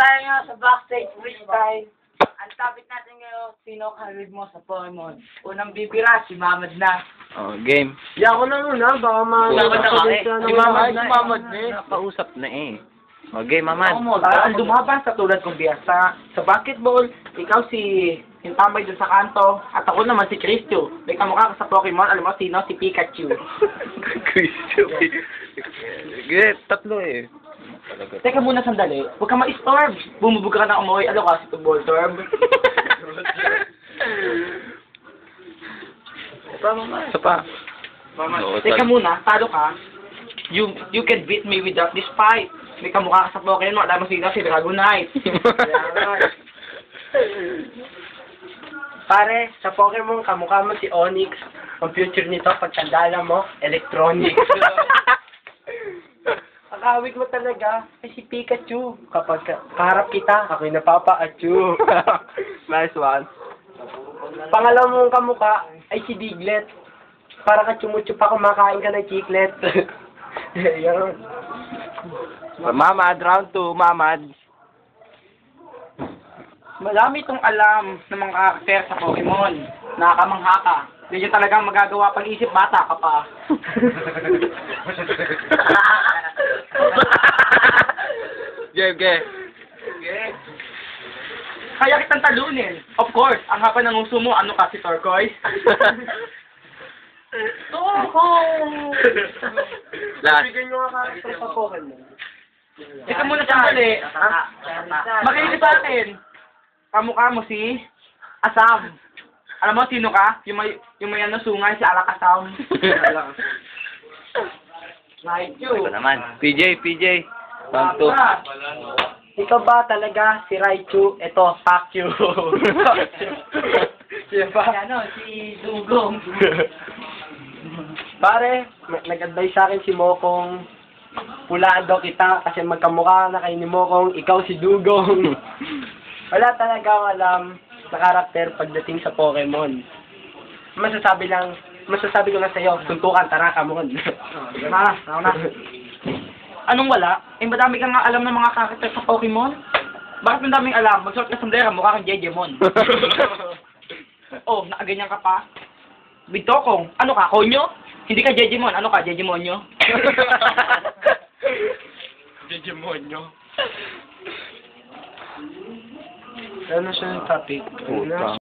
tayo nga sa backstage freestyle. Ang topic natin ngayon, sino ka-read mo sa Pokemon? Unang bibira, si Mamad na. Oh, game. Di ako na muna, baka Mamad na kami. Si Mamad na. Si Mamad na eh. Nakausap na eh. Oh, game, Mamad. Ang lumaban sa tulad kong biyasa. Sa basketball, ikaw si Hintamay dun sa kanto. At ako naman si Cristo. May kamukha ka sa Pokemon. Alam mo sino? Si Pikachu. Cristo. Sige, tatlo eh. Teka muna sandali. Huwag ka ma-storm. Bumubog ka na umuwi. Ano ka? Si Voltorb. Isa pa. Teka muna. Talo ka. You can beat me without this fight. May kamukha ka sa Pokemon. Alam mo sino? Si Dragonite. Pare, sa Pokemon, kamukha mo si Onix. Ang future nito, pagkandala mo, electronics. Ang awig mo talaga ay si Pikachu. Kapag kaharap kita, ako'y napapa-achu. Nice one. Pangalawa mong kamukha ay si Diglett. Para ka chumuchupa kumakain ka ng chiclet. Yan. Mamad, round 2, Mamad. Marami itong alam ng mga karakter sa Pokemon. Nakakamangha ka. Hindi nyo talagang magagawa pag-isip, bata ka pa. Game. Kaya kitang talunin. Of course, ang hapa ng uso mo, ano ka si Turquoise? Last. Bigyan nyo nga karakter sa Pokemon. Ikaw muna sandali. Makinig sa akin. Kamukha mo si Asam. Alam mo sino ka? Yung may ano sungay, si Alakasam. Raichu. Ito naman. PJ. Round 2. Ikaw ba talaga si Raichu? Ito, fuck you. Siya ba? Ano, si Dugong. Pare, nag-advise sa akin si Mokong, pulaan daw kita kasi magkamukha na kay ni Mokong, ikaw si Dugong. Wala talaga akong alam sa karakter pagdating sa Pokemon. Masasabi ko lang sa'yo, suntukan, tara, kamon. Ako na. Anong wala? Eh, madami kang nga alam ng mga karakter sa Pokemon? Bakit madaming alam? Magsuot ka sombrero, mukha kang Jejemon. Oh, nakaganyan ka pa? Bintokong, ano ka, konyo? Hindi ka Jejemon, ano ka, Jejemonyo? Digimonyo. Ano siya yung topic? Puta.